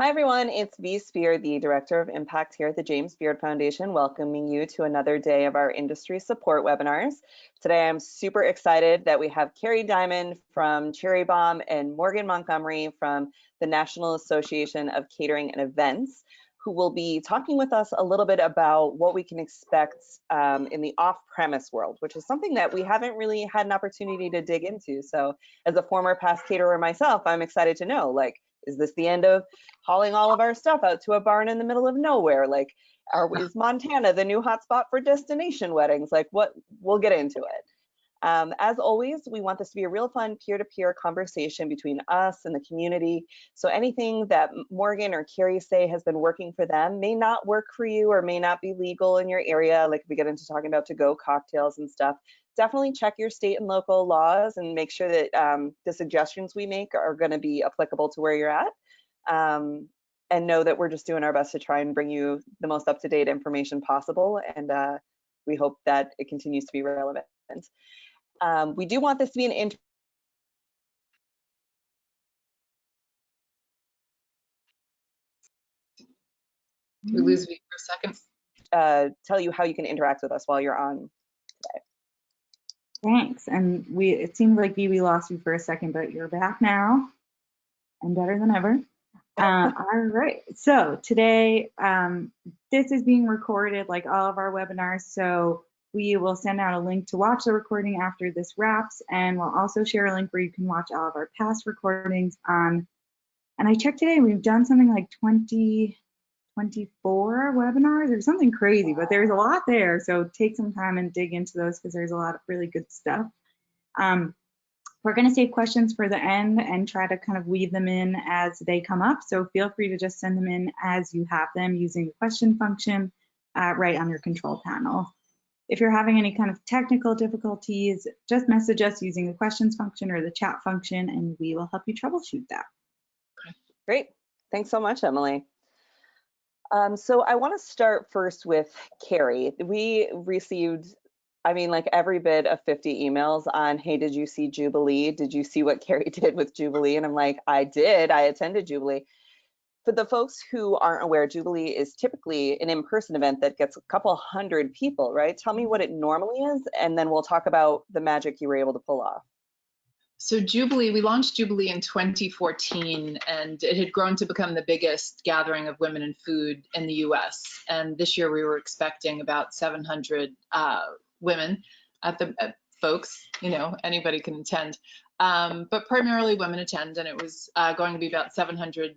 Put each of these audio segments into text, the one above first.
Hi everyone, it's V. Spehar, the Director of Impact here at the James Beard Foundation, welcoming you to another day of our industry support webinars. Today I'm super excited that we have Kerry Diamond from CherryBombe and Morgan Mongtomery from the National Association of Catering and Events, who will be talking with us a little bit about what we can expect in the off-premise world, which is something that we haven't really had an opportunity to dig into. So as a former past caterer myself, I'm excited to know, like, is this the end of hauling all of our stuff out to a barn in the middle of nowhere? Like, is Montana the new hotspot for destination weddings? Like, what? We'll get into it. As always, we want this to be a real fun peer-to-peer conversation between us and the community. So anything that Morgan or Kerry say has been working for them may not work for you or may not be legal in your area. Like if we get into talking about to-go cocktails and stuff, definitely check your state and local laws and make sure that the suggestions we make are going to be applicable to where you're at. And know that we're just doing our best to try and bring you the most up-to-date information possible. And we hope that it continues to be relevant. We do want this to be an Did we lose me for a second? Tell you how you can interact with us while you're on today. Thanks. And it seemed like we lost you for a second, but you're back now and better than ever. All right. So today, this is being recorded like all of our webinars. So we will send out a link to watch the recording after this wraps, and we'll also share a link where you can watch all of our past recordings. And I checked today, we've done something like 24 webinars or something crazy, but there's a lot there. So take some time and dig into those because there's a lot of really good stuff. We're going to save questions for the end and try to kind of weave them in as they come up. So feel free to just send them in as you have them using the question function right on your control panel. If you're having any kind of technical difficulties, just message us using the questions function or the chat function, and we will help you troubleshoot that. Great. Thanks so much, Emily. So I want to start first with Kerry. We received, I mean, like every bit of 50 emails on, hey, did you see Jubilee? Did you see what Kerry did with Jubilee? And I'm like, I did. I attended Jubilee. For the folks who aren't aware, Jubilee is typically an in-person event that gets a couple hundred people, right? Tell me what it normally is, and then we'll talk about the magic you were able to pull off. So Jubilee, we launched Jubilee in 2014, and it had grown to become the biggest gathering of women in food in the US. And this year we were expecting about 700 women at folks, you know, anybody can attend, but primarily women attend, and it was going to be about 700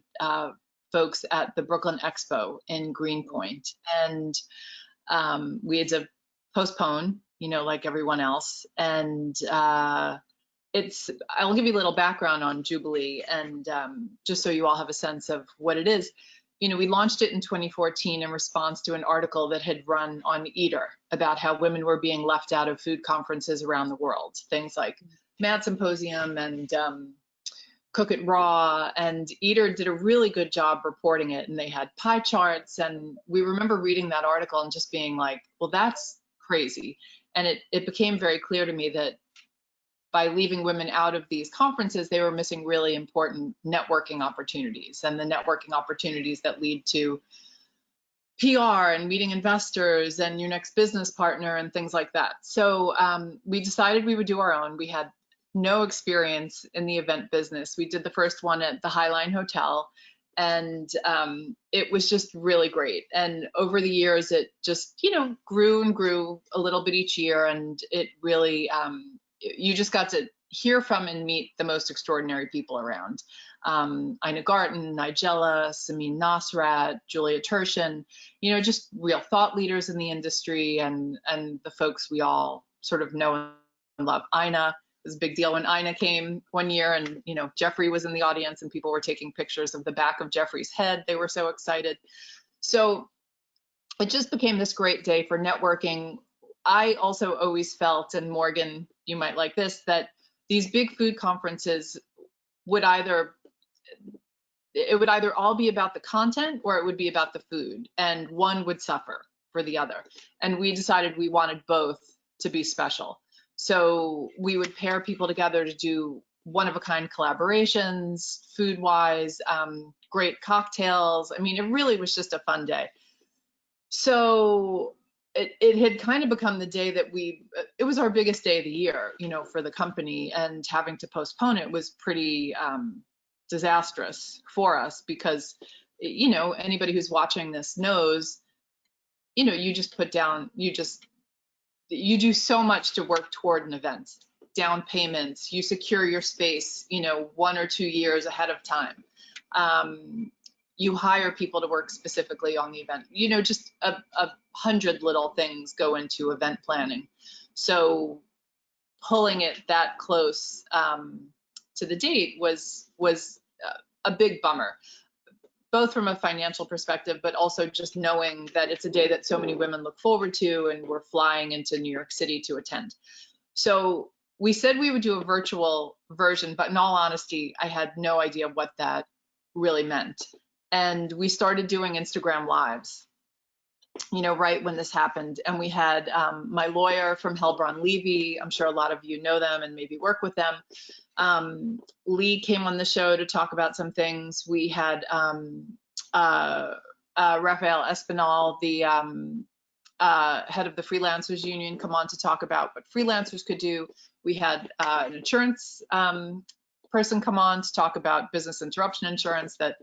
folks at the Brooklyn Expo in Greenpoint. And we had to postpone, you know, like everyone else. And I'll give you a little background on Jubilee, and just so you all have a sense of what it is. You know, we launched it in 2014 in response to an article that had run on Eater about how women were being left out of food conferences around the world, things like Mad Symposium and Cook It Raw, and Eater did a really good job reporting it, and they had pie charts, and we remember reading that article and just being like, well, that's crazy. And it became very clear to me that by leaving women out of these conferences, they were missing really important networking opportunities, and the networking opportunities that lead to PR and meeting investors and your next business partner and things like that. So we decided we would do our own. We had no experience in the event business. We did the first one at the Highline Hotel, and it was just really great. And over the years, it just, you know, grew and grew a little bit each year, and it really, you just got to hear from and meet the most extraordinary people around. Ina Garten, Nigella, Samin Nasrat, Julia Turshen, you know, just real thought leaders in the industry, and the folks we all sort of know and love. Ina, it was a big deal when Ina came one year, and, you know, Jeffrey was in the audience and people were taking pictures of the back of Jeffrey's head. They were so excited. So it just became this great day for networking. I also always felt, and Morgan, you might like this, that these big food conferences would either all be about the content or it would be about the food, and one would suffer for the other. And we decided we wanted both to be special. So we would pair people together to do one-of-a-kind collaborations, food-wise, great cocktails. I mean, it really was just a fun day. So it had kind of become the day that it was our biggest day of the year, you know, for the company, and having to postpone it was pretty disastrous for us because, you know, anybody who's watching this knows, you know, you just put down, you do so much to work toward an event. Down payments, you secure your space, you know, 1 or 2 years ahead of time. You hire people to work specifically on the event. You know, just a 100 little things go into event planning. So pulling it that close to the date was a big bummer, both from a financial perspective, but also just knowing that it's a day that so many women look forward to, and we're flying into New York City to attend. So we said we would do a virtual version, but in all honesty, I had no idea what that really meant. And we started doing Instagram Lives, you know, right when this happened. And we had my lawyer from Helbron Levy. I'm sure a lot of you know them and maybe work with them. Lee came on the show to talk about some things. We had Rafael Espinal, the head of the Freelancers Union, come on to talk about what freelancers could do. We had an insurance person come on to talk about business interruption insurance that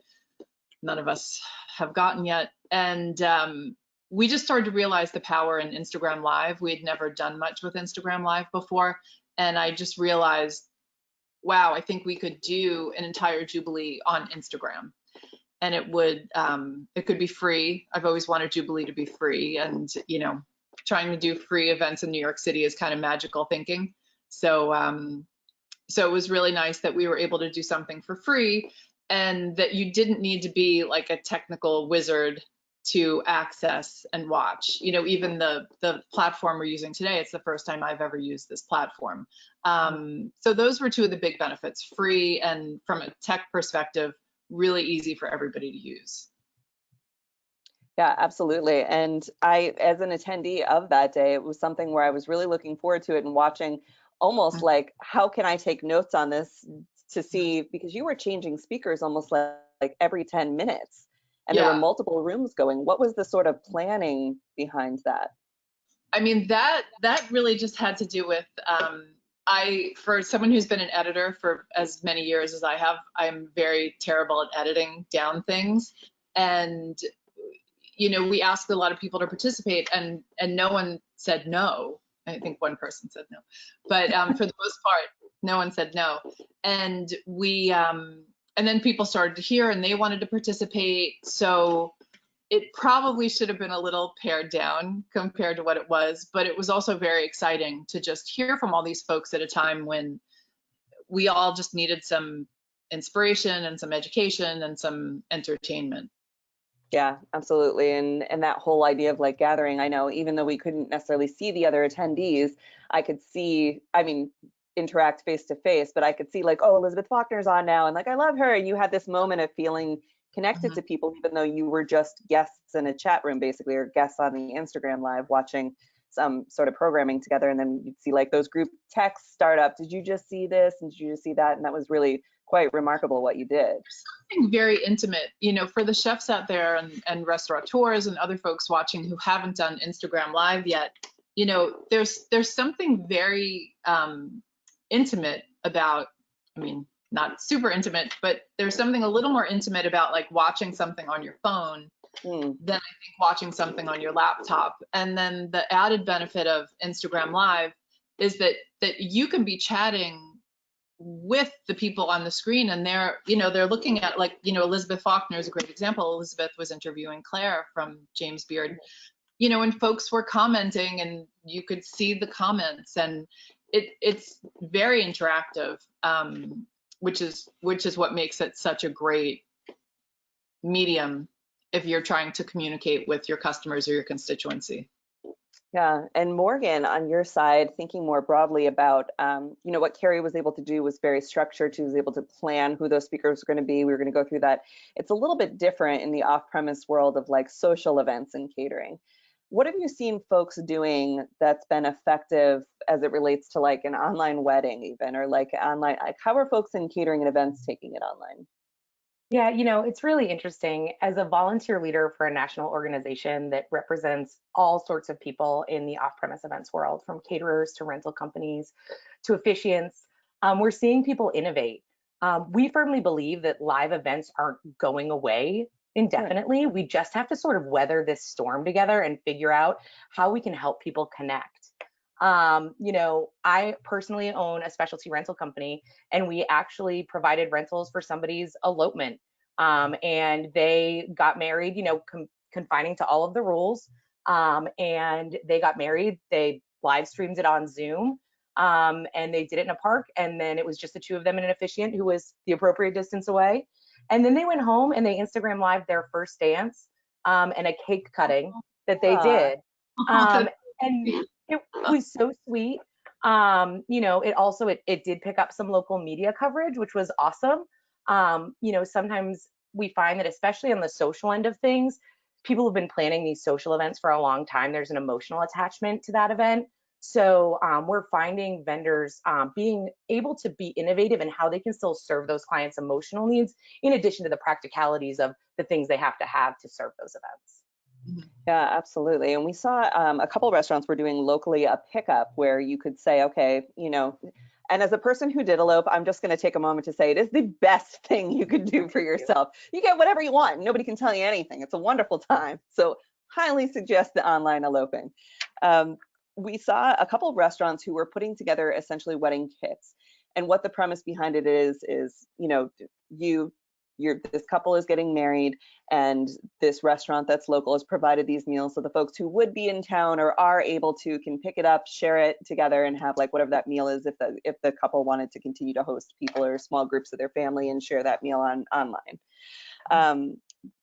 none of us have gotten yet. And we just started to realize the power in Instagram Live. We had never done much with Instagram Live before. And I just realized, wow, I think we could do an entire Jubilee on Instagram. And it could be free. I've always wanted Jubilee to be free. And, you know, trying to do free events in New York City is kind of magical thinking. So, so it was really nice that we were able to do something for free, and that you didn't need to be like a technical wizard to access and watch. You know, even the platform we're using today, it's the first time I've ever used this platform. So those were two of the big benefits: free, and from a tech perspective, really easy for everybody to use. Yeah, absolutely. And I, as an attendee of that day, it was something where I was really looking forward to it and watching, almost like, how can I take notes on this to see, because you were changing speakers almost like every 10 minutes, and there were multiple rooms going. What was the sort of planning behind that? I mean, that really just had to do with, for someone who's been an editor for as many years as I have, I'm very terrible at editing down things. And, you know, we asked a lot of people to participate, and no one said no. I think one person said no, but for the most part, no one said no. And and then people started to hear, and they wanted to participate. So it probably should have been a little pared down compared to what it was, but it was also very exciting to just hear from all these folks at a time when we all just needed some inspiration and some education and some entertainment. Yeah, absolutely. And that whole idea of like gathering, I know even though we couldn't necessarily see the other attendees, I could see, I mean, interact face to face, but I could see like, oh, Elizabeth Faulkner's on now, and like, I love her. And you had this moment of feeling connected to people, even though you were just guests in a chat room, basically, or guests on the Instagram Live watching some sort of programming together. And then you'd see like those group texts start up. Did you just see this? And did you just see that? And that was really quite remarkable what you did. Something very intimate, you know, for the chefs out there and restaurateurs and other folks watching who haven't done Instagram Live yet. You know, there's something very intimate about, I mean, not super intimate, but there's something a little more intimate about like watching something on your phone than I think watching something on your laptop. And then the added benefit of Instagram Live is that you can be chatting with the people on the screen, and they're looking at, like, you know, Elizabeth Faulkner is a great example. Elizabeth was interviewing Claire from James Beard, you know, and folks were commenting, and you could see the comments, and it's very interactive, which is what makes it such a great medium if you're trying to communicate with your customers or your constituency. Yeah, and Morgan, on your side, thinking more broadly about, you know, what Kerry was able to do was very structured. She was able to plan who those speakers were going to be. We were going to go through that. It's a little bit different in the off-premise world of like social events and catering. What have you seen folks doing that's been effective as it relates to like an online wedding even, or like online, like how are folks in catering and events taking it online? Yeah, it's really interesting. As a volunteer leader for a national organization that represents all sorts of people in the off-premise events world, from caterers to rental companies to officiants, we're seeing people innovate. We firmly believe that live events aren't going away indefinitely. We just have to sort of weather this storm together and figure out how we can help people connect. I personally own a specialty rental company, and we actually provided rentals for somebody's elopement. And they got married, confining to all of the rules. And they got married. They live streamed it on Zoom. And they did it in a park. And then it was just the two of them and an officiant who was the appropriate distance away. And then they went home and they Instagram live their first dance, and a cake cutting that they did. And it was so sweet. It also it did pick up some local media coverage, which was awesome. Sometimes we find that, especially on the social end of things, people have been planning these social events for a long time. There's an emotional attachment to that event. So we're finding vendors being able to be innovative in how they can still serve those clients' emotional needs, in addition to the practicalities of the things they have to serve those events. Yeah, absolutely. And we saw a couple of restaurants were doing locally a pickup where you could say, okay, and as a person who did elope, I'm just going to take a moment to say it is the best thing you could do for yourself. You get whatever you want. Nobody can tell you anything. It's a wonderful time. So highly suggest the online eloping. We saw a couple of restaurants who were putting together essentially wedding kits. And what the premise behind it is, this couple is getting married, and this restaurant that's local has provided these meals, so the folks who would be in town or are able to can pick it up, share it together, and have like whatever that meal is, if the couple wanted to continue to host people or small groups of their family and share that meal online.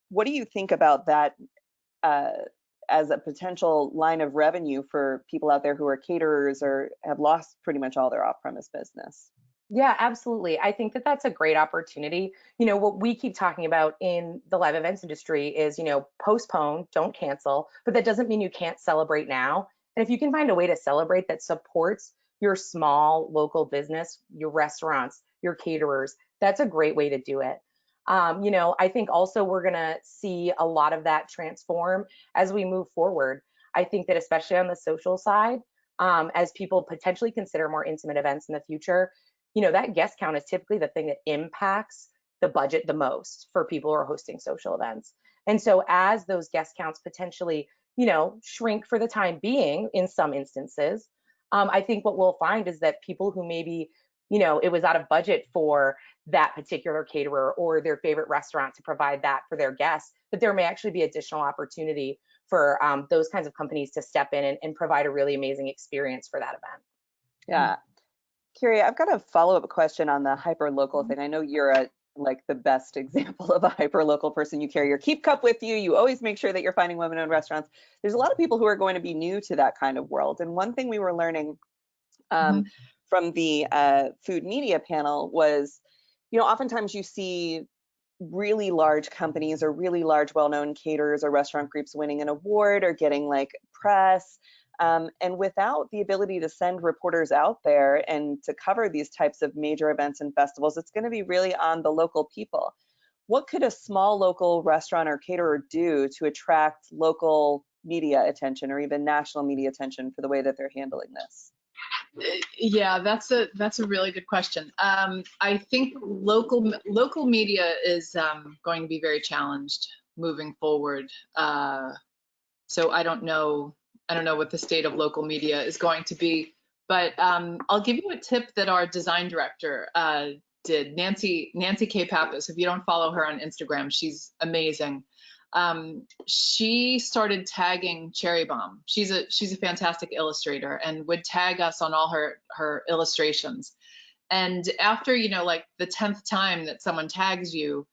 What do you think about that as a potential line of revenue for people out there who are caterers or have lost pretty much all their off-premise business? Yeah, absolutely. I think that that's a great opportunity. What we keep talking about in the live events industry is, postpone, don't cancel, but that doesn't mean you can't celebrate now. And if you can find a way to celebrate that supports your small local business, your restaurants, your caterers, that's a great way to do it. I think also we're going to see a lot of that transform as we move forward. I think that especially on the social side, as people potentially consider more intimate events in the future, that guest count is typically the thing that impacts the budget the most for people who are hosting social events. And so as those guest counts potentially, shrink for the time being in some instances, I think what we'll find is that people who maybe, it was out of budget for that particular caterer or their favorite restaurant to provide that for their guests, that there may actually be additional opportunity for those kinds of companies to step in and provide a really amazing experience for that event. Yeah. Kerry, I've got a follow-up question on the hyper-local thing. I know you're like the best example of a hyper-local person. You carry your Keep Cup with you. You always make sure that you're finding women-owned restaurants. There's a lot of people who are going to be new to that kind of world. And one thing we were learning from the food media panel was, oftentimes you see really large companies or really large well-known caterers or restaurant groups winning an award or getting like press. And without the ability to send reporters out there and to cover these types of major events and festivals, it's going to be really on the local people. What could a small local restaurant or caterer do to attract local media attention or even national media attention for the way that they're handling this? Yeah, that's a really good question. I think local media is going to be very challenged moving forward. So I don't know what the state of local media is going to be, but I'll give you a tip that our design director did, Nancy K. Pappas. If you don't follow her on Instagram, she's amazing. She started tagging CherryBombe. She's a fantastic illustrator and would tag us on all her illustrations. And after, like the 10th time that someone tags you,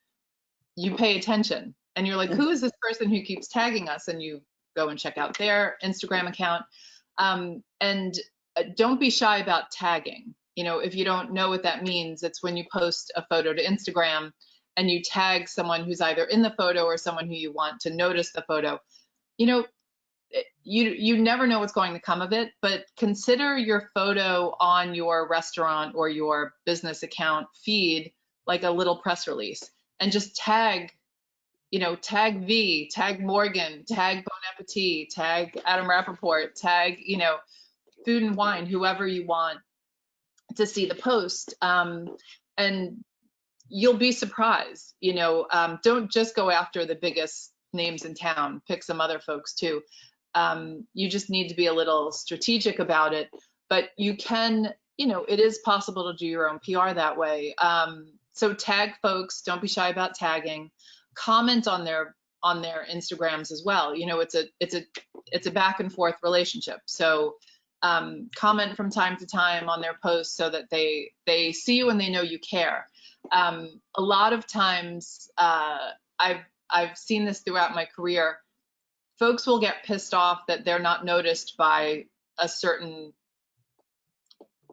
you pay attention and you're like, who is this person who keeps tagging us? And you go and check out their Instagram account. And don't be shy about tagging. If you don't know what that means, it's when you post a photo to Instagram and you tag someone who's either in the photo or someone who you want to notice the photo. You never know what's going to come of it, but consider your photo on your restaurant or your business account feed like a little press release. and just tag, tag V, tag Morgan, tag Bon Appetit, tag Adam Rappaport, tag, Food and Wine, whoever you want to see the post. And you'll be surprised, don't just go after the biggest names in town, pick some other folks too. You just need to be a little strategic about it, but you can, it is possible to do your own PR that way. So tag folks, don't be shy about tagging, comment on their Instagrams as well. It's a back and forth relationship. So comment from time to time on their posts so that they see you and they know you care. A lot of times, I've seen this throughout my career. Folks will get pissed off that they're not noticed by a certain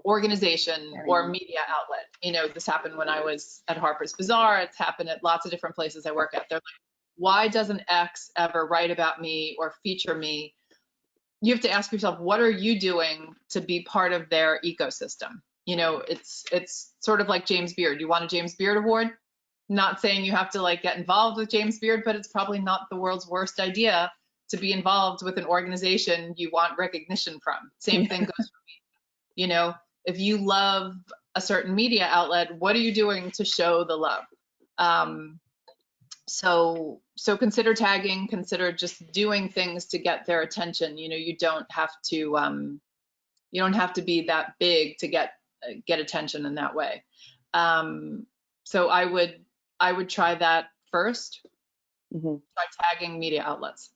organization or media outlet. This happened when I was at Harper's Bazaar. It's happened at lots of different places I work at. They're like, why doesn't X ever write about me or feature me? You have to ask yourself, what are you doing to be part of their ecosystem? It's sort of like James Beard. You want a James Beard award? Not saying you have to like get involved with James Beard, but it's probably not the world's worst idea to be involved with an organization you want recognition from. Same thing goes for me. If you love a certain media outlet, what are you doing to show the love? So consider tagging, consider just doing things to get their attention. You don't have to be that big to get attention in that way. So I would try that first. Try tagging media outlets.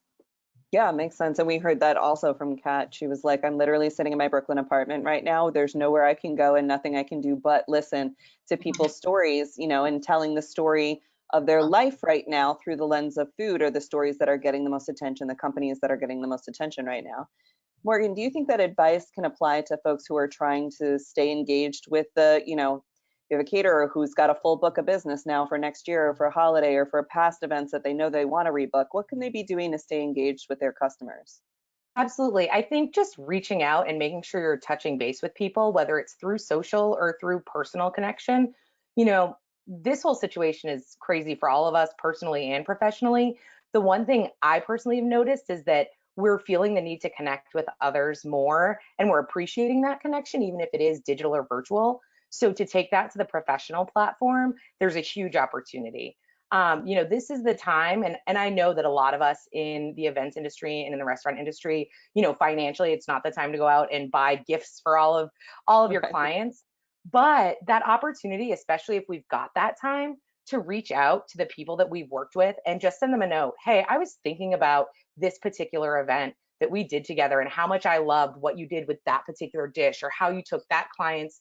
Yeah, makes sense. And we heard that also from Kat. She was like, I'm literally sitting in my Brooklyn apartment right now. There's nowhere I can go and nothing I can do but listen to people's stories, and telling the story of their life right now through the lens of food, or the stories that are getting the most attention, the companies that are getting the most attention right now. Morgan, do you think that advice can apply to folks who are trying to stay engaged with you have a caterer who's got a full book of business now for next year, or for a holiday, or for past events that they know they want to rebook? What can they be doing to stay engaged with their customers? Absolutely. I think just reaching out and making sure you're touching base with people, whether it's through social or through personal connection. This whole situation is crazy for all of us personally and professionally. The one thing I personally have noticed is that we're feeling the need to connect with others more, and we're appreciating that connection, even if it is digital or virtual. So to take that to the professional platform, there's a huge opportunity. This is the time, and I know that a lot of us in the events industry and in the restaurant industry, financially, it's not the time to go out and buy gifts for all of your clients. But that opportunity, especially if we've got that time, to reach out to the people that we've worked with and just send them a note. Hey, I was thinking about this particular event that we did together and how much I loved what you did with that particular dish, or how you took that client's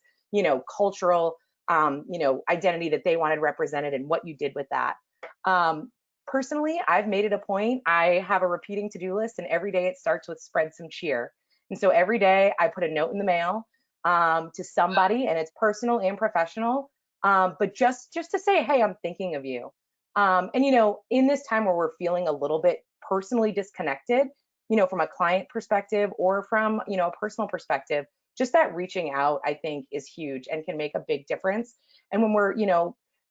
cultural, identity that they wanted represented and what you did with that. Personally, I've made it a point. I have a repeating to-do list, and every day it starts with spread some cheer. And so every day I put a note in the mail to somebody, and it's personal and professional, but just to say, hey, I'm thinking of you. And in this time where we're feeling a little bit personally disconnected, from a client perspective or from a personal perspective, just that reaching out, I think, is huge and can make a big difference. And when we're,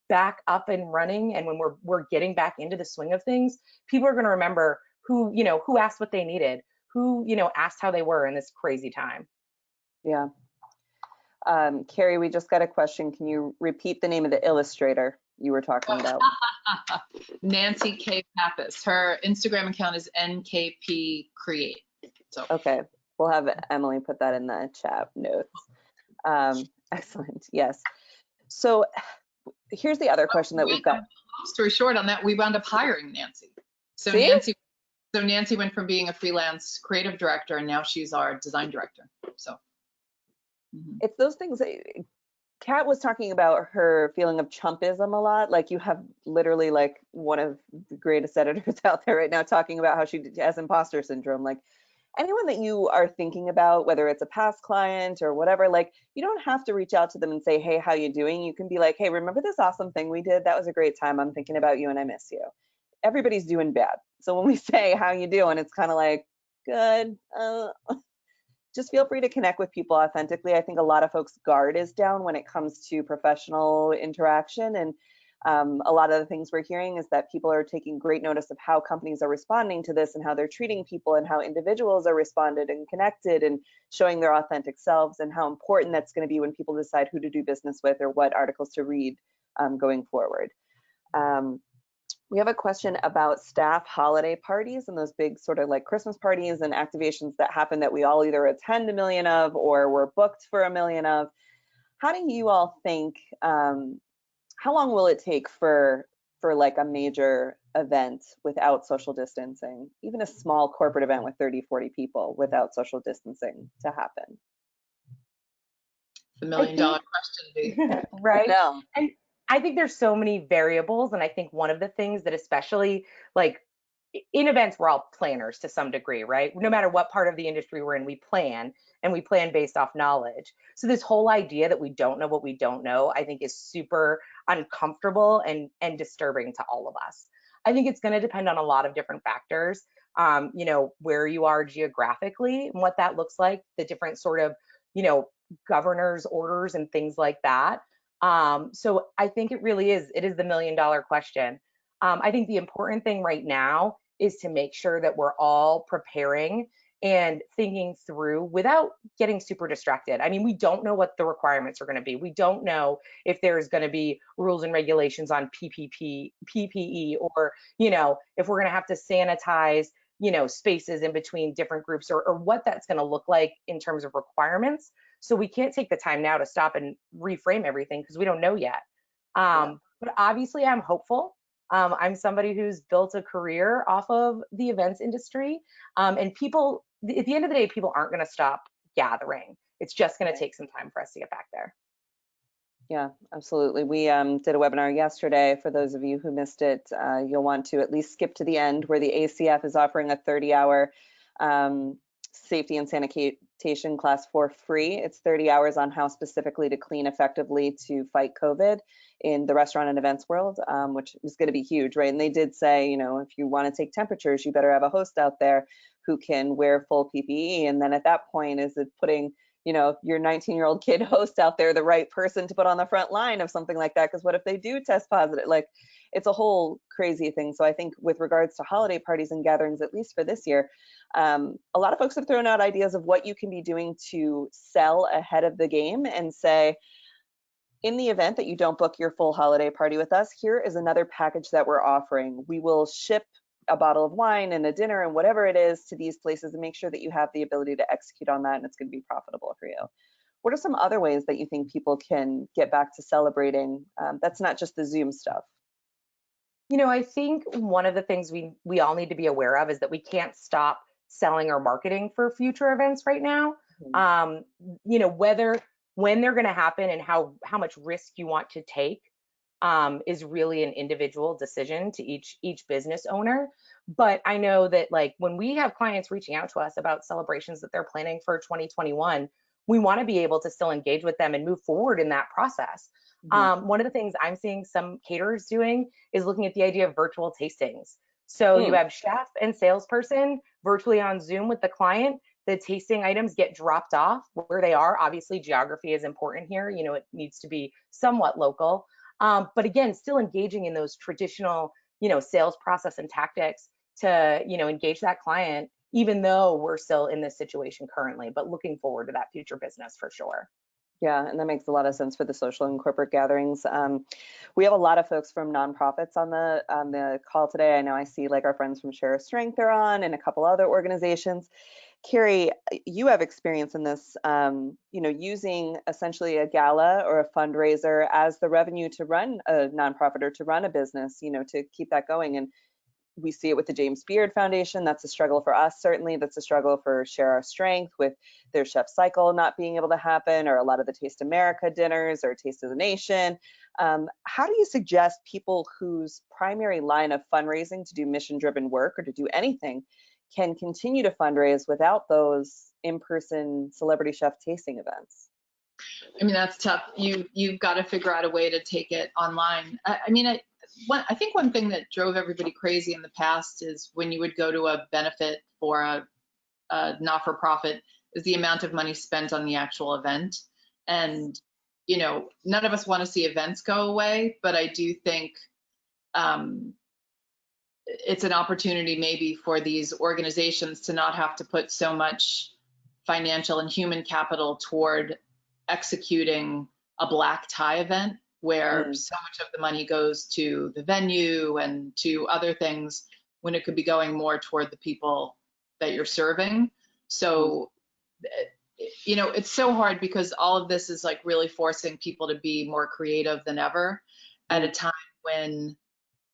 back up and running, and when we're getting back into the swing of things, people are going to remember who asked what they needed, who, asked how they were in this crazy time. Yeah. Kerry, we just got a question. Can you repeat the name of the illustrator you were talking about? Nancy K. Pappas. Her Instagram account is NKP Create. So. Okay. We'll have Emily put that in the chat notes. Excellent. Yes. So here's the other question that we've got. Long story short on that, we wound up hiring Nancy. So Nancy went from being a freelance creative director, and now she's our design director. So it's those things. Kat was talking about her feeling of chumpism a lot. Like, you have literally like one of the greatest editors out there right now talking about how she has imposter syndrome. Like, anyone that you are thinking about, whether it's a past client or whatever, like, you don't have to reach out to them and say, hey, how you doing? You can be like, hey, remember this awesome thing we did? That was a great time. I'm thinking about you and I miss you. Everybody's doing bad. So when we say, how you doing? It's kind of like, good. Just feel free to connect with people authentically. I think a lot of folks' guard is down when it comes to professional interaction. And A lot of the things we're hearing is that people are taking great notice of how companies are responding to this and how they're treating people and how individuals are responded and connected and showing their authentic selves, and how important that's going to be when people decide who to do business with or what articles to read going forward. We have a question about staff holiday parties and those big sort of like Christmas parties and activations that happen that we all either attend a million of or we're booked for a million of. How do you all think, how long will it take for like a major event without social distancing, even a small corporate event with 30, 40 people without social distancing to happen? The $1 million question. Right? No. And I think there's so many variables. And I think one of the things that, especially like in events, we're all planners to some degree, right? No matter what part of the industry we're in, we plan, and we plan based off knowledge. So this whole idea that we don't know what we don't know, I think is super uncomfortable and disturbing to all of us. I think it's going to depend on a lot of different factors, you know, where you are geographically and what that looks like, the different sort of, you know, governor's orders and things like that. So I think it is the $1 million question. I think the important thing right now is to make sure that we're all preparing and thinking through without getting super distracted. I mean, we don't know what the requirements are going to be. We don't know if there's going to be rules and regulations on PPE, or, you know, if we're going to have to sanitize, you know, spaces in between different groups, or what that's going to look like in terms of requirements. So we can't take the time now to stop and reframe everything because we don't know yet. But obviously I'm hopeful. I'm somebody who's built a career off of the events industry, and people, at the end of the day, people aren't going to stop gathering. It's just going to take some time for us to get back there. Yeah, absolutely. We did a webinar yesterday. For those of you who missed it, you'll want to at least skip to the end, where the ACF is offering a 30-hour safety and sanitation class for free. It's 30 hours on how specifically to clean effectively to fight COVID in the restaurant and events world, which is going to be huge, right? And they did say, you know, if you want to take temperatures, you better have a host out there who can wear full PPE. And then at that point, is it putting, you know, your 19-year-old kid host out there, the right person to put on the front line of something like that? Because what if they do test positive? Like, it's a whole crazy thing. So I think with regards to holiday parties and gatherings, at least for this year, a lot of folks have thrown out ideas of what you can be doing to sell ahead of the game and say, in the event that you don't book your full holiday party with us, here is another package that we're offering. We will ship a bottle of wine and a dinner and whatever it is to these places, and make sure that you have the ability to execute on that, and it's going to be profitable for you. What are some other ways that you think people can get back to celebrating? That's not just the Zoom stuff. You know, I think one of the things we all need to be aware of is that we can't stop selling or marketing for future events right now. You know, when they're going to happen and how much risk you want to take is really an individual decision to each business owner. But I know that, like, when we have clients reaching out to us about celebrations that they're planning for 2021, we want to be able to still engage with them and move forward in that process. One of the things I'm seeing some caterers doing is looking at the idea of virtual tastings. So you have chef and salesperson virtually on Zoom with the client. The tasting items get dropped off where they are. Obviously, geography is important here. You know, it needs to be somewhat local. But again, still engaging in those traditional, you know, sales process and tactics to, you know, engage that client, even though we're still in this situation currently, but looking forward to that future business for sure. Yeah, and that makes a lot of sense for the social and corporate gatherings. We have a lot of folks from nonprofits on the call today. I know I see like our friends from Share Strength are on, and a couple other organizations. Kerry, you have experience in this, you know, using essentially a gala or a fundraiser as the revenue to run a nonprofit or to run a business, you know, to keep that going. And we see it with the James Beard Foundation. That's a struggle for us, certainly. That's a struggle for Share Our Strength with their chef cycle not being able to happen, or a lot of the Taste America dinners or Taste of the Nation. How do you suggest people whose primary line of fundraising to do mission-driven work or to do anything can continue to fundraise without those in-person celebrity chef tasting events? I mean, that's tough. You've got to figure out a way to take it online. I mean, I think one thing that drove everybody crazy in the past is when you would go to a benefit for a not-for-profit is the amount of money spent on the actual event. And you know, none of us want to see events go away, but I do think it's an opportunity maybe for these organizations to not have to put so much financial and human capital toward executing a black tie event where so much of the money goes to the venue and to other things when it could be going more toward the people that you're serving. So, you know, it's so hard because all of this is like really forcing people to be more creative than ever at a time when,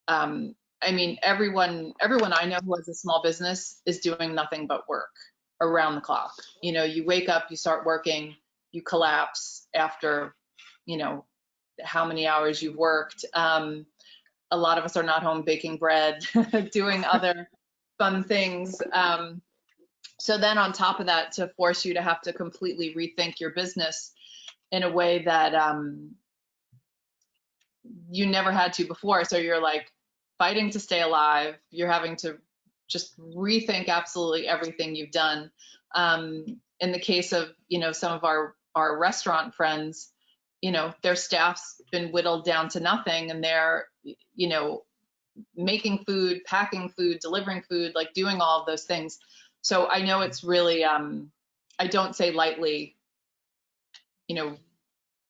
I mean, everyone I know who has a small business is doing nothing but work around the clock. You know, you wake up, you start working, you collapse after, you know, how many hours you've worked. A lot of us are not home baking bread, doing other fun things. So then on top of that, to force you to have to completely rethink your business in a way that you never had to before. So you're like fighting to stay alive. You're having to just rethink absolutely everything you've done. In the case of, you know, some of our restaurant friends, you know, their staff's been whittled down to nothing, and they're, you know, making food, packing food, delivering food, like doing all of those things. So I know it's really, I don't say lightly, you know,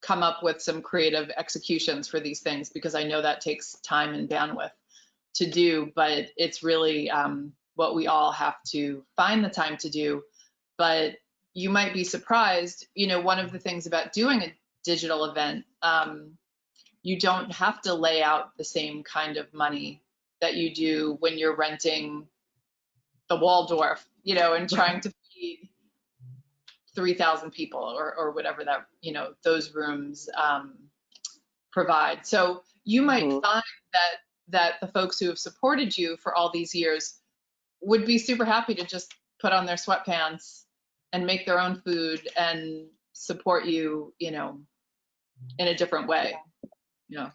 come up with some creative executions for these things, because I know that takes time and bandwidth to do, but it's really what we all have to find the time to do. But you might be surprised, you know, one of the things about doing a digital event, you don't have to lay out the same kind of money that you do when you're renting the Waldorf, you know, and trying to feed 3,000 people or whatever that, you know, those rooms provide. So you might find that the folks who have supported you for all these years would be super happy to just put on their sweatpants and make their own food and support you, you know, in a different way. Yeah.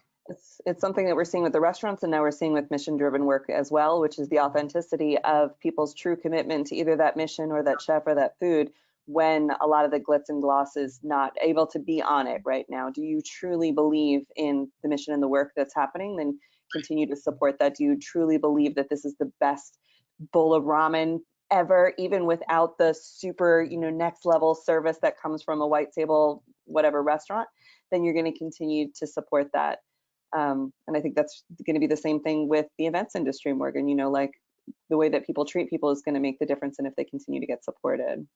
It's something that we're seeing with the restaurants, and now we're seeing with mission-driven work as well, which is the authenticity of people's true commitment to either that mission or that chef or that food, when a lot of the glitz and gloss is not able to be on it right now. Do you truly believe in the mission and the work that's happening? Then continue to support that. Do you truly believe that this is the best bowl of ramen ever, even without the super, you know, next level service that comes from a white table, whatever restaurant? Then you're going to continue to support that. And I think that's going to be the same thing with the events industry, Morgan. You know, like the way that people treat people is going to make the difference in if they continue to get supported.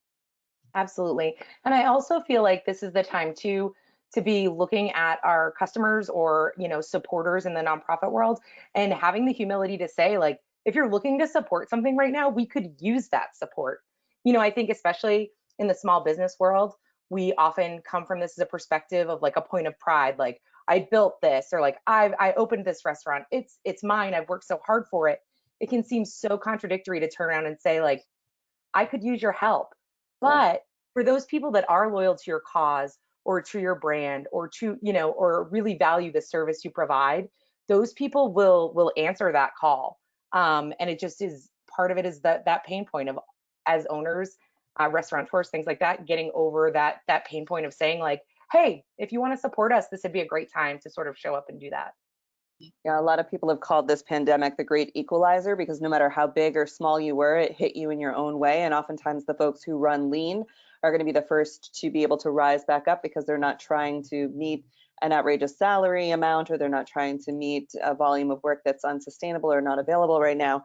Absolutely. And I also feel like this is the time to be looking at our customers or, you know, supporters in the nonprofit world and having the humility to say, like, if you're looking to support something right now, we could use that support. You know, I think especially in the small business world, we often come from this as a perspective of like a point of pride, like, I built this, or like I opened this restaurant. It's mine. I've worked so hard for it. It can seem so contradictory to turn around and say, like, I could use your help. But for those people that are loyal to your cause or to your brand or to, you know, or really value the service you provide, those people will answer that call. And it just is, part of it is that pain point of, as owners, restaurateurs, things like that, getting over that pain point of saying, like, hey, if you want to support us, this would be a great time to sort of show up and do that. Yeah, a lot of people have called this pandemic the great equalizer, because no matter how big or small you were, it hit you in your own way. And oftentimes the folks who run lean are going to be the first to be able to rise back up, because they're not trying to meet an outrageous salary amount, or they're not trying to meet a volume of work that's unsustainable or not available right now.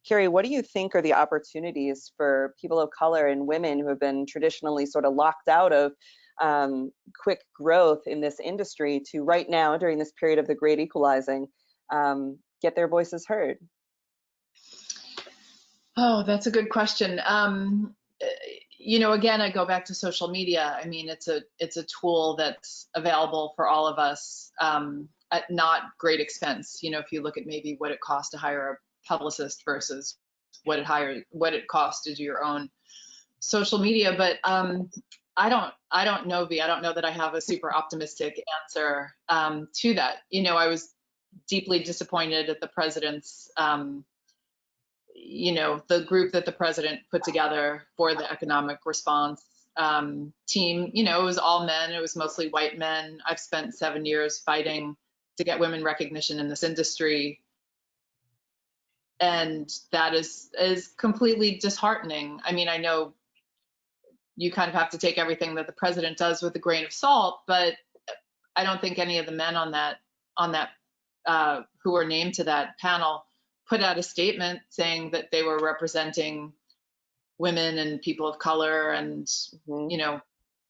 Kerry, what do you think are the opportunities for people of color and women who have been traditionally sort of locked out of quick growth in this industry to right now, during this period of the great equalizing, get their voices heard? Oh, that's a good question. You know, again, I go back to social media. I mean, it's a tool that's available for all of us at not great expense. You know, if you look at maybe what it costs to hire a publicist versus what it costs to do your own social media. But I don't know, V. I don't know that I have a super optimistic answer to that. You know, I was deeply disappointed at the president's, you know, the group that the president put together for the economic response team, you know, it was all men. It was mostly white men. I've spent 7 years fighting to get women recognition in this industry. And that is completely disheartening. I mean, I know you kind of have to take everything that the president does with a grain of salt, but I don't think any of the men on that who were named to that panel put out a statement saying that they were representing women and people of color and, you know,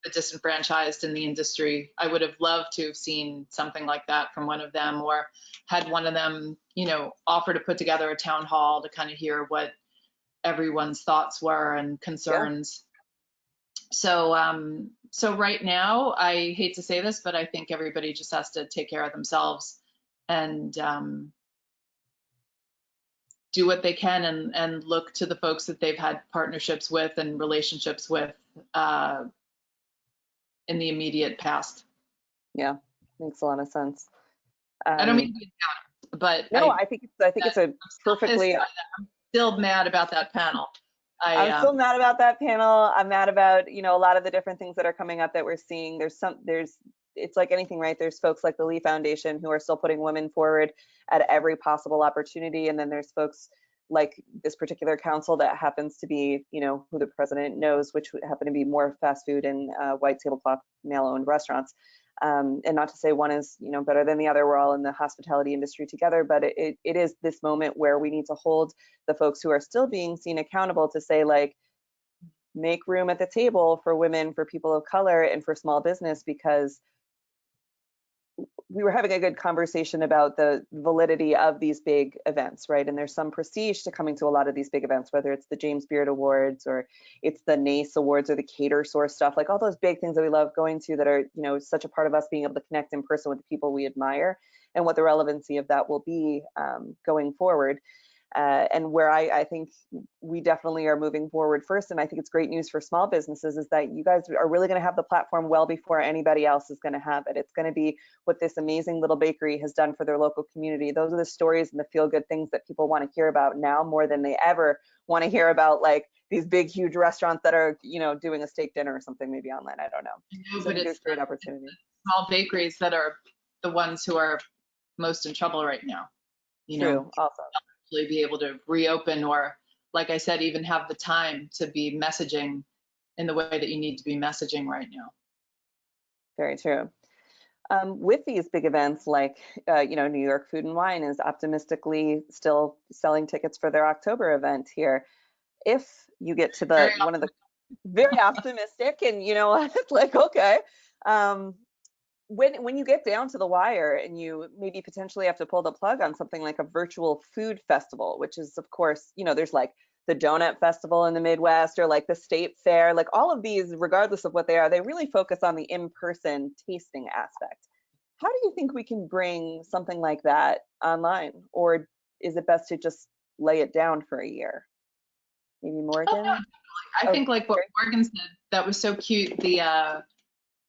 the disenfranchised in the industry. I would have loved to have seen something like that from one of them, or had one of them, you know, offer to put together a town hall to kind of hear what everyone's thoughts were and concerns. Yeah. So right now, I hate to say this, but I think everybody just has to take care of themselves and do what they can and look to the folks that they've had partnerships with and relationships with in the immediate past. Yeah, makes a lot of sense. I don't mean to be down, but no, I think it's a perfectly. I'm still mad about that panel. I'm still mad about that panel. I'm mad about, you know, a lot of the different things that are coming up that we're seeing. It's like anything, right? There's folks like the Lee Foundation who are still putting women forward at every possible opportunity. And then there's folks like this particular council that happens to be, you know, who the president knows, which happen to be more fast food and white tablecloth male-owned restaurants. And not to say one is, you know, better than the other. We're all in the hospitality industry together, but it is this moment where we need to hold the folks who are still being seen accountable to say, like, make room at the table for women, for people of color, and for small business, because we were having a good conversation about the validity of these big events, right? And there's some prestige to coming to a lot of these big events, whether it's the James Beard Awards or it's the NACE Awards or the Caterer Source stuff, like all those big things that we love going to that are, you know, such a part of us being able to connect in person with the people we admire and what the relevancy of that will be going forward. And where I think we definitely are moving forward first, and I think it's great news for small businesses, is that you guys are really going to have the platform well before anybody else is going to have it. It's going to be what this amazing little bakery has done for their local community. Those are the stories and the feel-good things that people want to hear about now more than they ever want to hear about, like, these big, huge restaurants that are, you know, doing a steak dinner or something maybe online. I don't know. So but there's great opportunity. Small bakeries that are the ones who are most in trouble right now. You True, know, also. Be able to reopen, or, like I said, even have the time to be messaging in the way that you need to be messaging right now. Very true. With these big events, like, you know, New York Food and Wine is optimistically still selling tickets for their October event here. If you get to the one of the very optimistic, and you know what, it's like, okay, when you get down to the wire and you maybe potentially have to pull the plug on something like a virtual food festival, which is, of course, you know, there's like the donut festival in the Midwest, or like the state fair, like all of these, regardless of what they are, they really focus on the in-person tasting aspect. How do you think we can bring something like that online, or is it best to just lay it down for a year? Maybe Morgan? Oh, no, I think like what Morgan said, that was so cute. The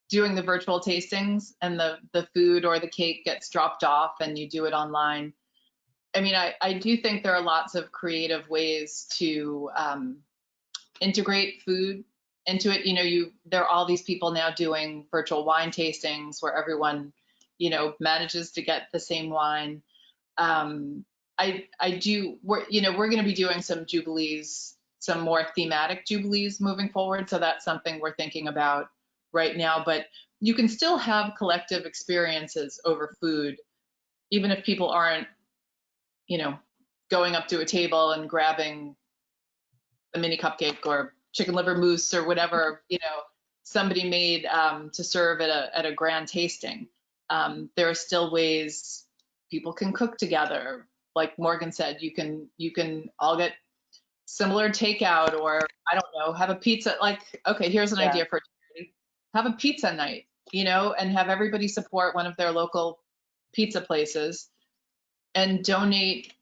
doing the virtual tastings and the food or the cake gets dropped off and you do it online. I mean, I do think there are lots of creative ways to integrate food into it. You know, there are all these people now doing virtual wine tastings where everyone, you know, manages to get the same wine. We're going to be doing some jubilees, some more thematic jubilees moving forward. So that's something we're thinking about right now, but you can still have collective experiences over food, even if people aren't, you know, going up to a table and grabbing a mini cupcake or chicken liver mousse or whatever, you know, somebody made to serve at a grand tasting. There are still ways people can cook together. Like Morgan said, you can all get similar takeout, or I don't know, have a pizza. Like, okay, here's an idea for have a pizza night, you know, and have everybody support one of their local pizza places and donate,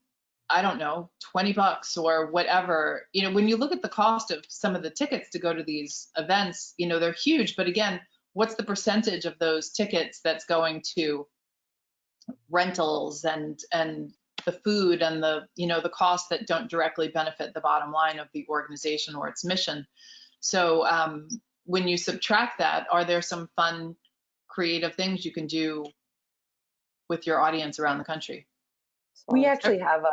I don't know, $20 or whatever. You know, when you look at the cost of some of the tickets to go to these events, you know, they're huge, but again, what's the percentage of those tickets that's going to rentals and the food and the, you know, the costs that don't directly benefit the bottom line of the organization or its mission? So when you subtract that, are there some fun, creative things you can do with your audience around the country? We actually have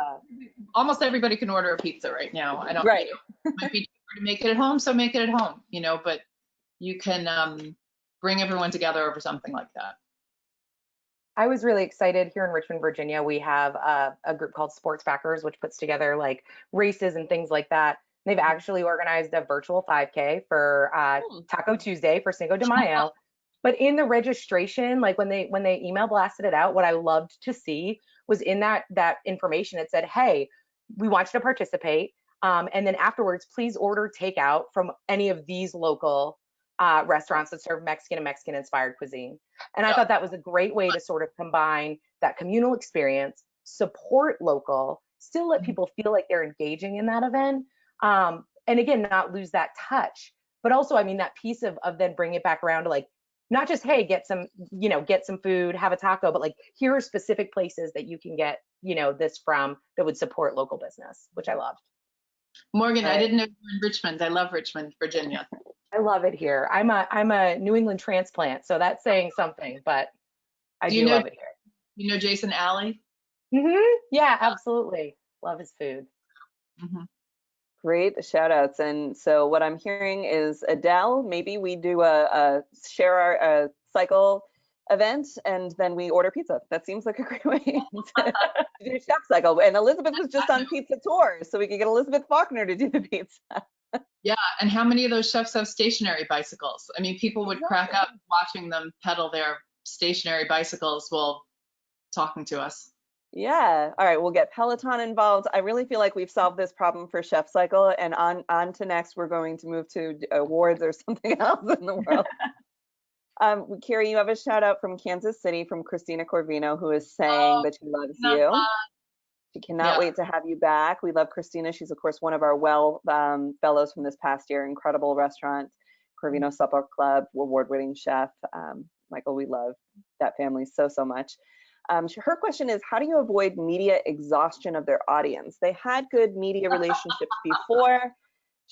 Almost everybody can order a pizza right now. I don't, Right. it might be cheaper to make it at home, so make it at home, but you can bring everyone together over something like that. I was really excited here in Richmond, Virginia. We have a group called Sports Backers, which puts together like races and things like that. They've actually organized a virtual 5K for Taco Tuesday for Cinco de Mayo. But in the registration, like when they email blasted it out, what I loved to see was in that information, it said, hey, we want you to participate. And then afterwards, please order takeout from any of these local restaurants that serve Mexican and Mexican inspired cuisine. And I thought that was a great way to sort of combine that communal experience, support local, still let people feel like they're engaging in that event. And again, not lose that touch, but also, I mean, that piece of then bring it back around to like, not just, hey, get some food, have a taco, but like, here are specific places that you can get, this from that would support local business, which I loved. Morgan, I didn't know you were in Richmond. I love Richmond, Virginia. I love it here. I'm a New England transplant, so that's saying something, but I do love it here. You know Jason Alley? Yeah, absolutely. Love his food. Great shout outs. And so what I'm hearing is, Adele, maybe we do a share our cycle event and then we order pizza. That seems like a great way to do chef cycle. And Elizabeth was just on pizza tour, so we could get Elizabeth Faulkner to do the pizza. Yeah, and how many of those chefs have stationary bicycles? I mean, people would crack up watching them pedal their stationary bicycles while talking to us. Yeah. All right. We'll get Peloton involved. I really feel like we've solved this problem for Chef Cycle, and on to next, we're going to move to awards or something else in the world. Kerry, you have a shout out from Kansas City from Christina Corvino, who is saying that she loves you. She cannot wait to have you back. We love Christina. She's, of course, one of our fellows from this past year. Incredible restaurant, Corvino Supper Club, award-winning chef. Michael, we love that family so much. Her question is, how do you avoid media exhaustion of their audience? They had good media relationships before.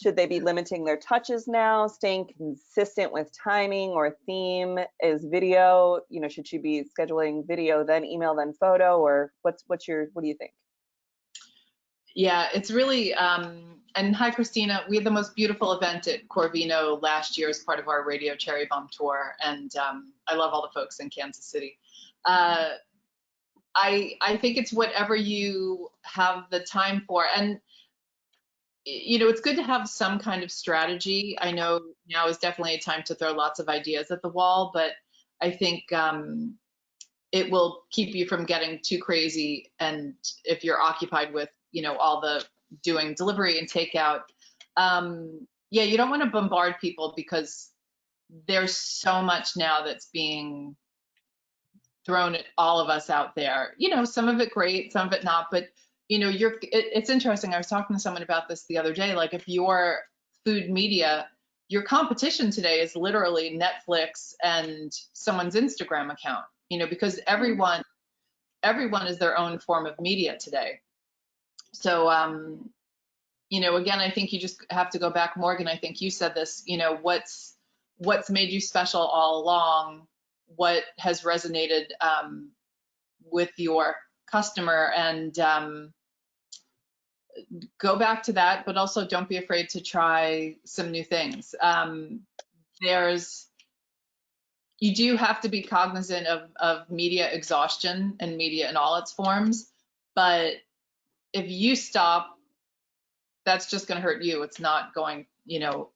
Should they be limiting their touches now, staying consistent with timing or theme? Is video, should she be scheduling video, then email, then photo, or what do you think? Yeah, it's really, and hi, Christina. We had the most beautiful event at Corvino last year as part of our radio CherryBombe tour, and I love all the folks in Kansas City. I think it's whatever you have the time for, and it's good to have some kind of strategy. I know now is definitely a time to throw lots of ideas at the wall, but I think it will keep you from getting too crazy. And if you're occupied with, all the doing delivery and takeout, yeah, you don't want to bombard people because there's so much now that's being thrown at all of us out there. Some of it great, some of it not, but it's interesting. I was talking to someone about this the other day. Like, if you're food media, your competition today is literally Netflix and someone's Instagram account, because everyone is their own form of media today. So, again, I think you just have to go back. Morgan, I think you said this, what's made you special all along, what has resonated with your customer, and go back to that, but also don't be afraid to try some new things. You do have to be cognizant of media exhaustion and media in all its forms, but if you stop, that's just going to hurt you. It's not going,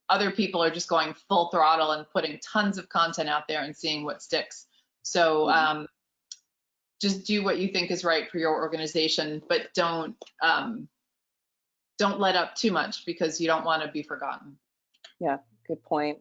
other people are just going full throttle and putting tons of content out there and seeing what sticks. So just do what you think is right for your organization, but don't let up too much because you don't want to be forgotten. Yeah, good point.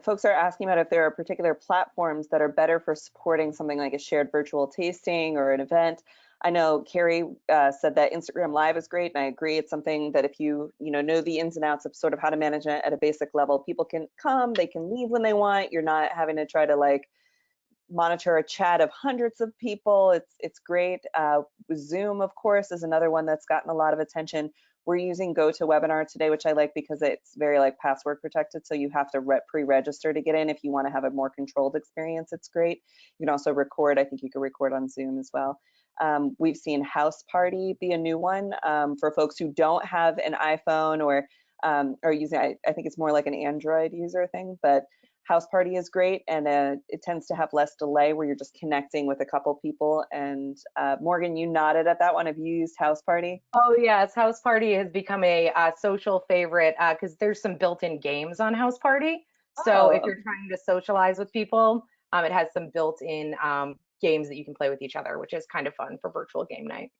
Folks are asking about if there are particular platforms that are better for supporting something like a shared virtual tasting or an event. I know Kerry said that Instagram Live is great, and I agree. It's something that if you know the ins and outs of sort of how to manage it at a basic level, people can come, they can leave when they want. You're not having to try to monitor a chat of hundreds of people. It's great. Zoom, of course, is another one that's gotten a lot of attention. We're using GoToWebinar today, which I like because it's very like password protected. So you have to pre-register to get in. If you want to have a more controlled experience, it's great. You can also record. I think you can record on Zoom as well. We've seen House Party be a new one for folks who don't have an iPhone or using, I think it's more like an Android user thing, but House Party is great, and it tends to have less delay where you're just connecting with a couple people. And Morgan, you nodded at that one. Have you used House Party? Oh yes, House Party has become a social favorite because there's some built-in games on House Party. So if you're trying to socialize with people, it has some built-in games that you can play with each other, which is kind of fun for virtual game night.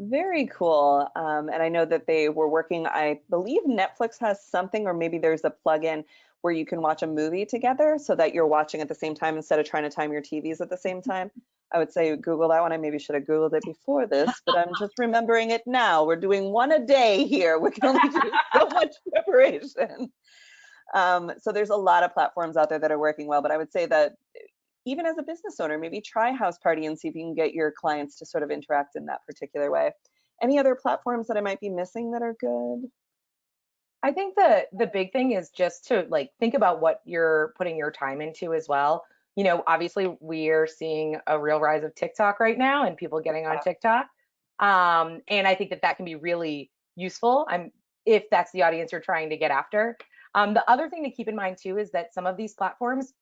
Very cool. And I know that they were working, I believe Netflix has something, or maybe there's a plugin where you can watch a movie together so that you're watching at the same time instead of trying to time your TVs at the same time. I would say Google that one. I maybe should have Googled it before this, but I'm just remembering it now. We're doing one a day here. We can only do so much preparation. So there's a lot of platforms out there that are working well, but I would say that even as a business owner, maybe try House Party and see if you can get your clients to sort of interact in that particular way. Any other platforms that I might be missing that are good? I think the big thing is just to like think about what you're putting your time into as well. You know, obviously we are seeing a real rise of TikTok right now and people getting on TikTok. And I think that that can be really useful if that's the audience you're trying to get after. The other thing to keep in mind too is that some of these platforms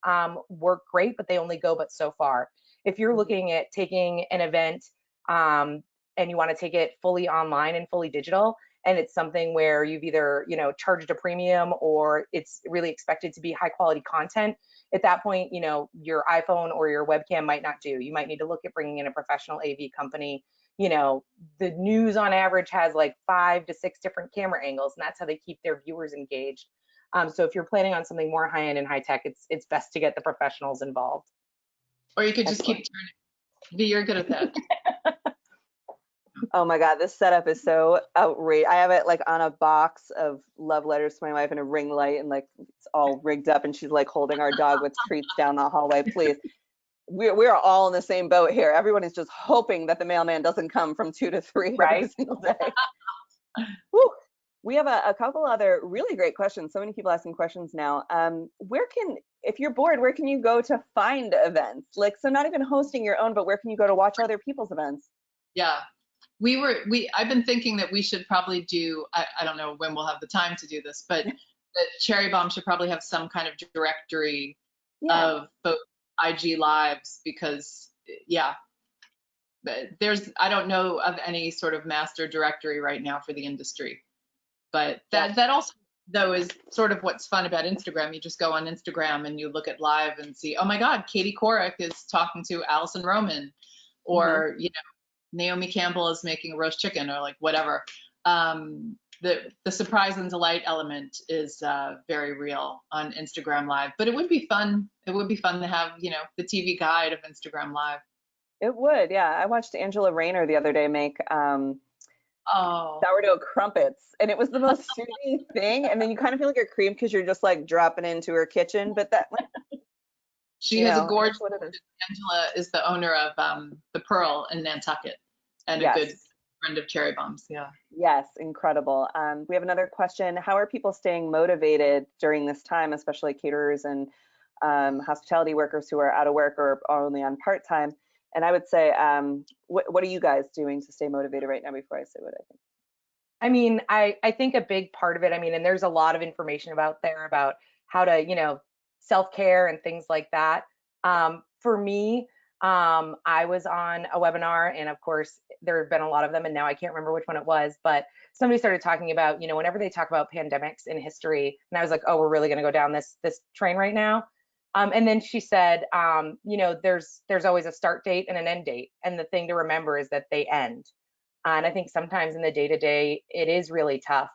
work great, but they only go but so far. If you're looking at taking an event and you want to take it fully online and fully digital, and it's something where you've either, you know, charged a premium or it's really expected to be high quality content, at that point, you know, your iPhone or your webcam might not do. You might need to look at bringing in a professional AV company. You know, the news on average has like 5 to 6 different camera angles, and that's how they keep their viewers engaged. So if you're planning on something more high end and high tech, it's best to get the professionals involved. Or you could just keep turning. You're good at that. Oh my God, this setup is so outrageous. I have it like on a box of love letters to my wife and a ring light, and like it's all rigged up, and she's like holding our dog with treats down the hallway. Please, we're all in the same boat here. Everyone is just hoping that the mailman doesn't come from 2 to 3 every single day. Woo. We have a couple other really great questions. So many people asking questions now. If you're bored, where can you go to find events? Like, so not even hosting your own, but where can you go to watch other people's events? Yeah. I've been thinking that we should probably do, I don't know when we'll have the time to do this, but that CherryBombe should probably have some kind of directory of both IG lives, because I don't know of any sort of master directory right now for the industry. But that also, though, is sort of what's fun about Instagram. You just go on Instagram and you look at live and see, oh my God, Katie Couric is talking to Allison Roman, or you know, Naomi Campbell is making a roast chicken, or like whatever. The surprise and delight element is very real on Instagram Live. But it would be fun. It would be fun to have, you know, the TV guide of Instagram Live. It would, yeah. I watched Angela Rayner the other day make sourdough crumpets, and it was the most soothing thing. And then you kind of feel like a cream because you're just like dropping into her kitchen. But that, she has a gorgeous. Angela is the owner of the Pearl in Nantucket, and a good friend of CherryBombe's. Yeah. Yes, incredible. We have another question. How are people staying motivated during this time, especially caterers and hospitality workers who are out of work or only on part-time? And I would say, what are you guys doing to stay motivated right now before I say what I think? I mean, I think a big part of it, I mean, and there's a lot of information about how to, you know, self-care and things like that. For me, I was on a webinar, and of course, there have been a lot of them, and now I can't remember which one it was, but somebody started talking about, you know, whenever they talk about pandemics in history, and I was like, oh, we're really going to go down this train right now. And then she said, you know, there's always a start date and an end date. And the thing to remember is that they end. And I think sometimes in the day-to-day, it is really tough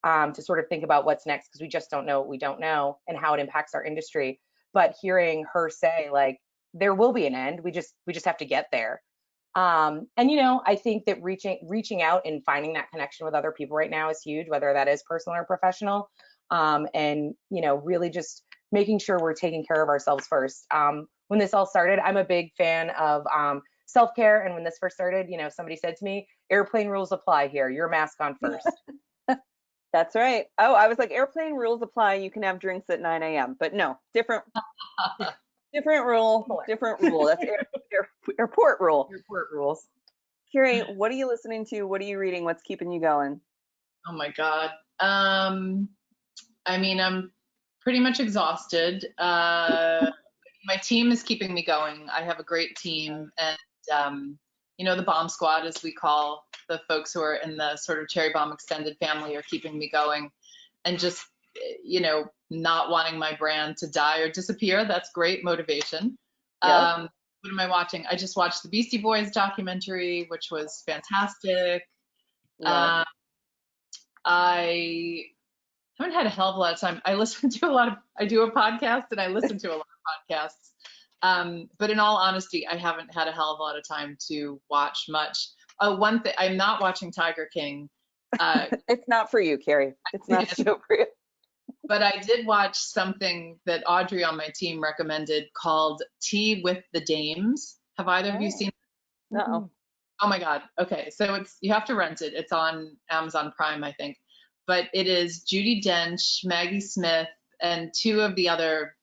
to sort of think about what's next, because we just don't know what we don't know and how it impacts our industry. But hearing her say, like, there will be an end, we just have to get there. And, you know, I think that reaching out and finding that connection with other people right now is huge, whether that is personal or professional. And, you know, really just making sure we're taking care of ourselves first. When this all started, I'm a big fan of self-care. And when this first started, somebody said to me, airplane rules apply here. Your mask on first. That's right. Oh, I was like, airplane rules apply. You can have drinks at 9 a.m. But no, different rule. That's airport rule. Airport rules. Kerry, what are you listening to? What are you reading? What's keeping you going? Oh my God. I mean, I'm pretty much exhausted. My team is keeping me going. I have a great team, and the bomb squad, as we call the folks who are in the sort of CherryBombe extended family, are keeping me going, and just not wanting my brand to die or disappear. That's great motivation. Yep. What am I watching? I just watched the Beastie Boys documentary, which was fantastic. Yep. I haven't had a hell of a lot of time. I do a podcast and I listen to a lot of podcasts. But in all honesty, I haven't had a hell of a lot of time to watch much. One thing, I'm not watching Tiger King. It's not for you, Kerry. It's not the show for you. But I did watch something that Audrey on my team recommended called Tea with the Dames. Have either of you seen it? No. Oh my God. Okay. So you have to rent it. It's on Amazon Prime, I think. But it is Judi Dench, Maggie Smith, and two of the other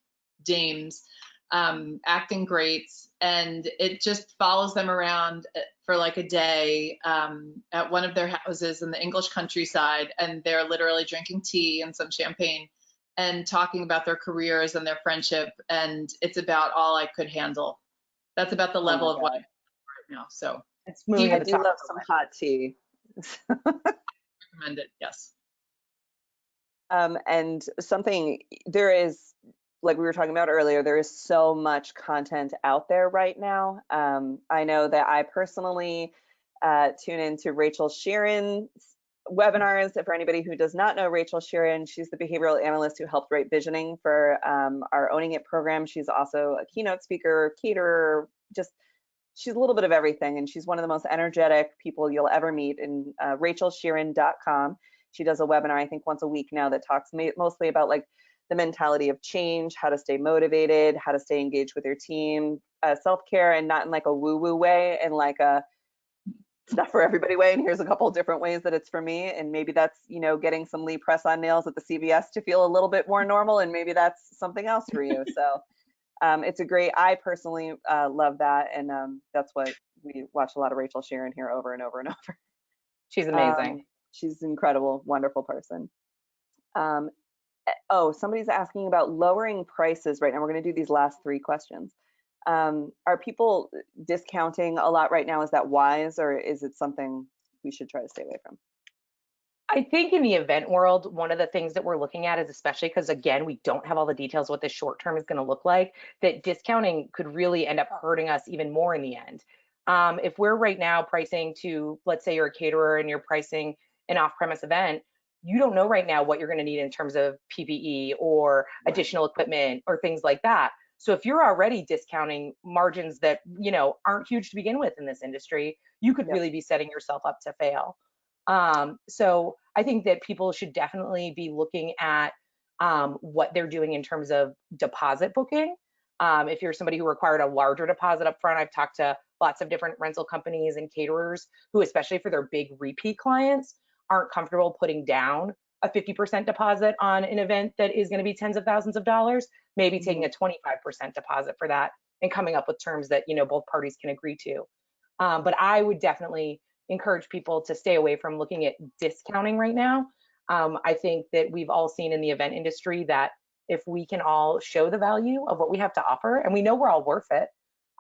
dames acting greats. And it just follows them around for like a day at one of their houses in the English countryside. And they're literally drinking tea and some champagne and talking about their careers and their friendship. And it's about all I could handle. That's about the level of what I'm right now. So it's moving I do love some hot tea. Recommend it, yes. And there is, like we were talking about earlier, there is so much content out there right now. I know that I personally tune into Rachel Sheeran's webinars. For anybody who does not know Rachel Sheeran, she's the behavioral analyst who helped write visioning for our Owning It program. She's also a keynote speaker, caterer, she's a little bit of everything. And she's one of the most energetic people you'll ever meet. And rachelsheeran.com. She does a webinar, I think once a week now, that talks mostly about like the mentality of change, how to stay motivated, how to stay engaged with your team, self-care, and not in like a woo-woo way, and like a it's not for everybody way. And here's a couple different ways that it's for me. And maybe that's, getting some Lee press-on nails at the CVS to feel a little bit more normal. And maybe that's something else for you. So it's I personally love that. And that's what we watch a lot of Rachel Sheeran here over and over and over. She's amazing. She's an incredible, wonderful person. Somebody's asking about lowering prices right now. We're going to do these last 3 questions. Are people discounting a lot right now? Is that wise, or is it something we should try to stay away from? I think in the event world, one of the things that we're looking at is, especially because, again, we don't have all the details what the short term is going to look like, that discounting could really end up hurting us even more in the end. If we're right now pricing to, let's say you're a caterer and you're pricing an off-premise event, you don't know right now what you're going to need in terms of PPE or additional equipment or things like that. So if you're already discounting margins that, aren't huge to begin with in this industry, you could really be setting yourself up to fail. So I think that people should definitely be looking at what they're doing in terms of deposit booking. If you're somebody who required a larger deposit up front, I've talked to lots of different rental companies and caterers who, especially for their big repeat clients, aren't comfortable putting down a 50% deposit on an event that is going to be tens of thousands of dollars, maybe taking a 25% deposit for that and coming up with terms that, both parties can agree to. But I would definitely encourage people to stay away from looking at discounting right now. I think that we've all seen in the event industry that if we can all show the value of what we have to offer, and we know we're all worth it,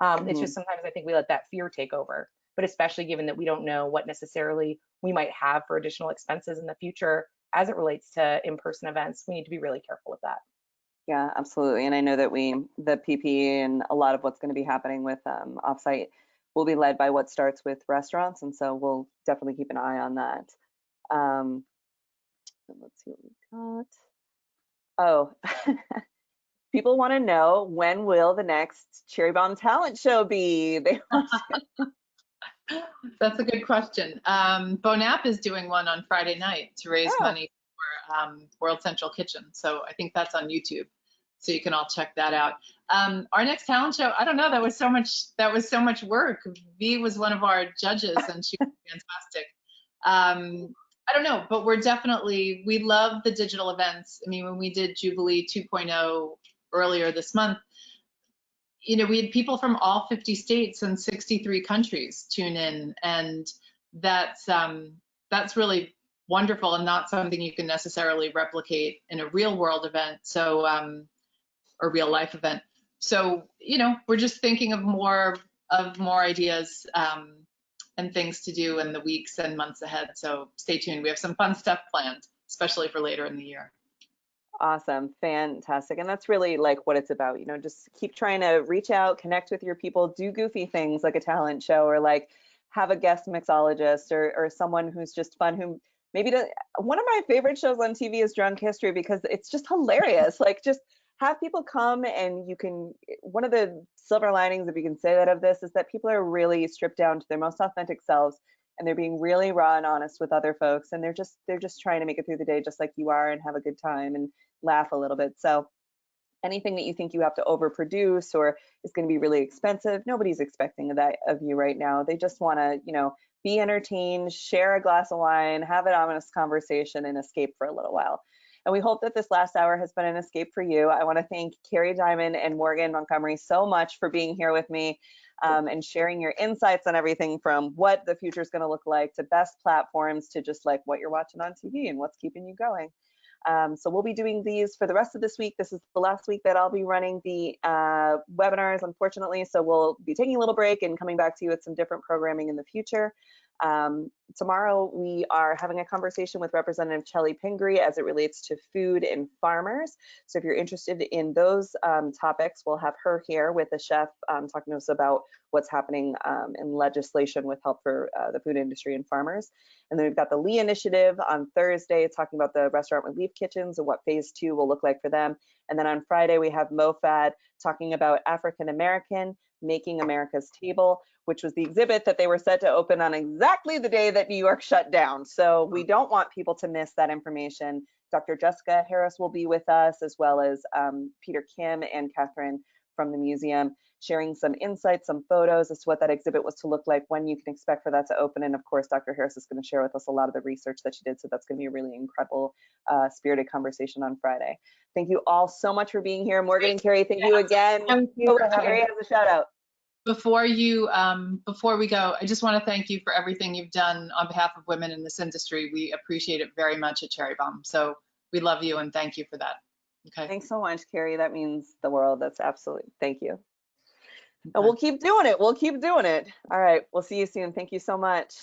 it's just sometimes I think we let that fear take over. But especially given that we don't know what necessarily we might have for additional expenses in the future as it relates to in-person events, we need to be really careful with that. Yeah, absolutely. And I know that the PPE and a lot of what's going to be happening with offsite will be led by what starts with restaurants. And so we'll definitely keep an eye on that. Let's see what we got. Oh, people want to know, when will the next CherryBombe talent show be? That's a good question. Bonap is doing one on Friday night to raise money for World Central Kitchen. So I think that's on YouTube. So you can all check that out. Our next talent show, I don't know, that was so much work. V was one of our judges and she was fantastic. I don't know, but we love the digital events. I mean, when we did Jubilee 2.0 earlier this month, we had people from all 50 states and 63 countries tune in, and that's really wonderful and not something you can necessarily replicate in a real world event, or real life event. So, we're just thinking of more ideas and things to do in the weeks and months ahead. So stay tuned. We have some fun stuff planned, especially for later in the year. Awesome, fantastic. And that's really like what it's about, just keep trying to reach out, connect with your people, do goofy things like a talent show, or like have a guest mixologist or someone who's just fun, who maybe one of my favorite shows on TV is Drunk History, because it's just hilarious. Like, just have people come, and one of the silver linings, if you can say that, of this, is that people are really stripped down to their most authentic selves, and they're being really raw and honest with other folks, and they're just trying to make it through the day just like you are, and have a good time and laugh a little bit. So anything that you think you have to overproduce or is going to be really expensive, nobody's expecting that of you right now. They just want to, be entertained, share a glass of wine, have an honest conversation, and escape for a little while. And we hope that this last hour has been an escape for you. I want to thank Kerry Diamond and Morgan Mongtomery so much for being here with me and sharing your insights on everything from what the future is going to look like, to best platforms, to just like what you're watching on TV and what's keeping you going. So we'll be doing these for the rest of this week. This is the last week that I'll be running the webinars, unfortunately. So we'll be taking a little break and coming back to you with some different programming in the future. Tomorrow we are having a conversation with Representative Chelly Pingree as it relates to food and farmers. So if you're interested in those topics, we'll have her here with a chef talking to us about what's happening in legislation with help for the food industry and farmers. And then we've got the Lee Initiative on Thursday talking about the restaurant relief kitchens and what phase 2 will look like for them. And then on Friday we have MoFad talking about African American Making America's Table, which was the exhibit that they were set to open on exactly the day that New York shut down. So we don't want people to miss that information. Dr. Jessica Harris will be with us, as well as Peter Kim and Catherine from the museum, sharing some insights, some photos as to what that exhibit was to look like, when you can expect for that to open. And of course, Dr. Harris is going to share with us a lot of the research that she did. So that's going to be a really incredible, spirited conversation on Friday. Thank you all so much for being here. Morgan and Kerry, thank you again. Thank you for having Kerry has a shout out. Before we go, I just want to thank you for everything you've done on behalf of women in this industry. We appreciate it very much at CherryBombe. So we love you and thank you for that. Okay. Thanks so much, Kerry. That means the world. That's absolutely, thank you. And we'll keep doing it. We'll keep doing it. All right. We'll see you soon. Thank you so much.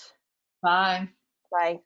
Bye. Bye.